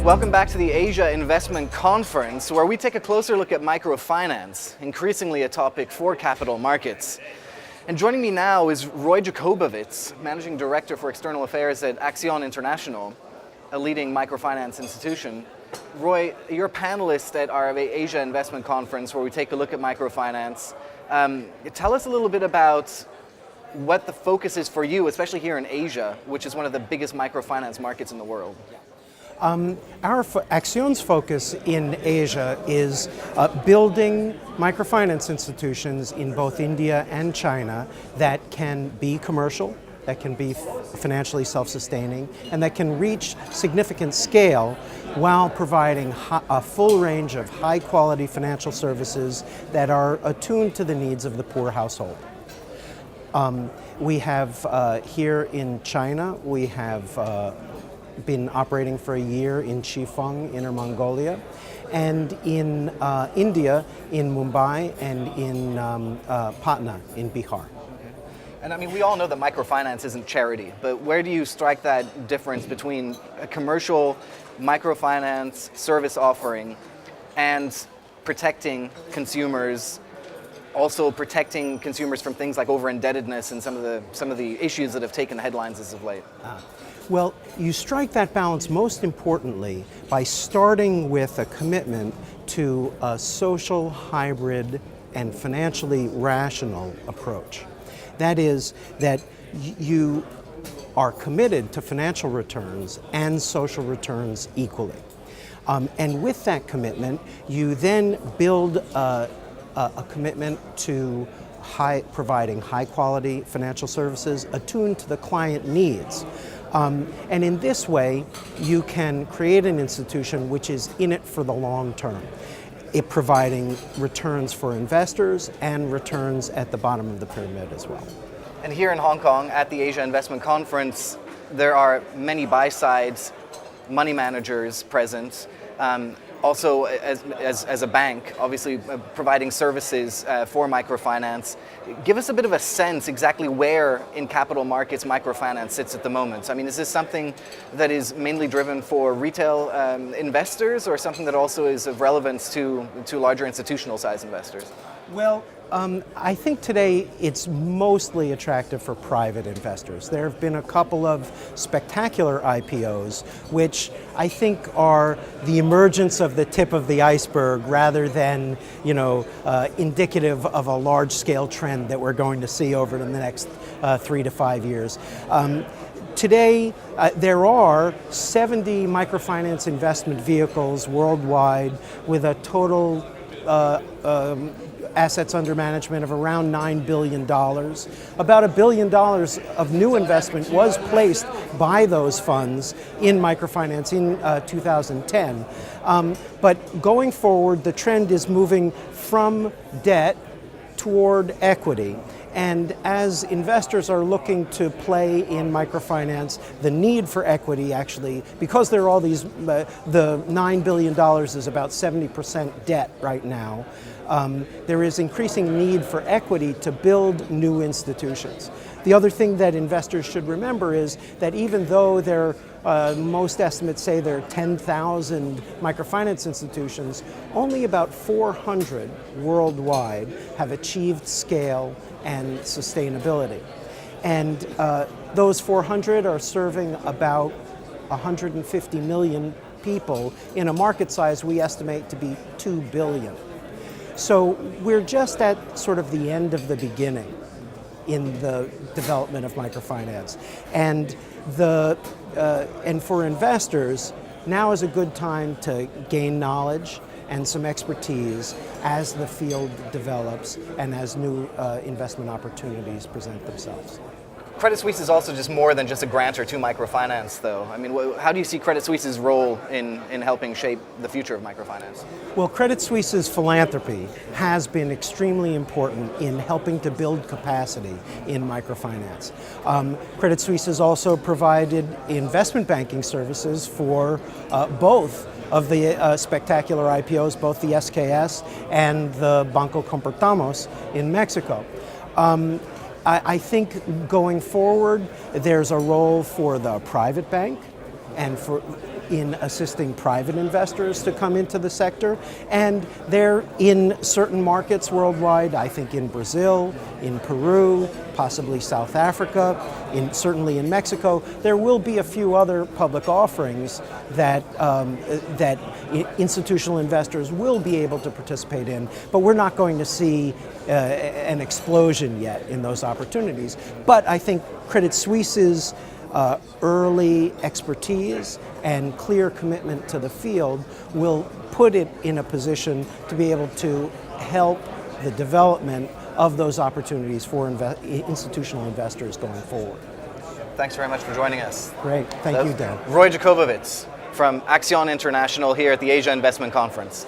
Welcome back to the Asia Investment Conference, where we take a closer look at microfinance, increasingly a topic for capital markets. And joining me now is Roy Jacobowitz, Managing Director for External Affairs at ACCION International, a leading microfinance institution. Roy, you're a panelist at our Asia Investment Conference, where we take a look at microfinance. Tell us a little bit about what the focus is for you, especially here in Asia, which is one of the biggest microfinance markets in the world. ACCION's focus in Asia is building microfinance institutions in both India and China that can be commercial, that can be financially self-sustaining, and that can reach significant scale while providing a full range of high-quality financial services that are attuned to the needs of the poor household. We have here in China, we have been operating for a year in Chifeng, Inner Mongolia, and in India, in Mumbai, and in Patna, in Bihar. And I mean, we all know that microfinance isn't charity, but where do you strike that difference between a commercial microfinance service offering and protecting consumers, also protecting consumers from things like overindebtedness and some of the issues that have taken the headlines as of late? Well, you strike that balance most importantly by starting with a commitment to a social, hybrid, and financially rational approach. That is, that you are committed to financial returns and social returns equally. And with that commitment, you then build a commitment to providing high-quality financial services attuned to the client needs. And in this way, you can create an institution which is in it for the long term, it providing returns for investors and returns at the bottom of the pyramid as well. And here in Hong Kong, at the Asia Investment Conference, there are many buy-sides, money managers present. Also, as a bank, obviously providing services for microfinance. Give us a bit of a sense exactly where in capital markets microfinance sits at the moment. I mean, is this something that is mainly driven for retail investors, or something that also is of relevance to larger institutional size investors? Well, I think today it's mostly attractive for private investors. There have been a couple of spectacular IPOs, which I think are the emergence of the tip of the iceberg rather than, indicative of a large-scale trend that we're going to see over the next 3 to 5 years. Today, there are 70 microfinance investment vehicles worldwide with a total assets under management of around $9 billion. About $1 billion of new investment was placed by those funds in microfinance in 2010. But going forward, the trend is moving from debt toward equity. And as investors are looking to play in microfinance, the need for equity actually, because there are all these, the $9 billion is about 70% debt right now. There is increasing need for equity to build new institutions. The other thing that investors should remember is that even though most estimates say there are 10,000 microfinance institutions, only about 400 worldwide have achieved scale and sustainability. And those 400 are serving about 150 million people in a market size we estimate to be 2 billion. So we're just at sort of the end of the beginning in the development of microfinance. And for investors, now is a good time to gain knowledge and some expertise as the field develops and as new investment opportunities present themselves. Credit Suisse is also just more than just a grantor to microfinance, though. I mean, how do you see Credit Suisse's role in helping shape the future of microfinance? Well, Credit Suisse's philanthropy has been extremely important in helping to build capacity in microfinance. Credit Suisse has also provided investment banking services for both of the spectacular IPOs, both the SKS and the Banco Comportamos in Mexico. I think going forward, there's a role for the private bank and for in assisting private investors to come into the sector, and they're in certain markets worldwide. I think in Brazil, in Peru, possibly South Africa, certainly in Mexico. There will be a few other public offerings that institutional investors will be able to participate in, but we're not going to see an explosion yet in those opportunities. But I think Credit Suisse's early expertise and clear commitment to the field will put it in a position to be able to help the development of those opportunities for institutional investors going forward. Thanks very much for joining us. Great. Thank you, Dan. Roy Jacobowitz from ACCION International here at the Asia Investment Conference.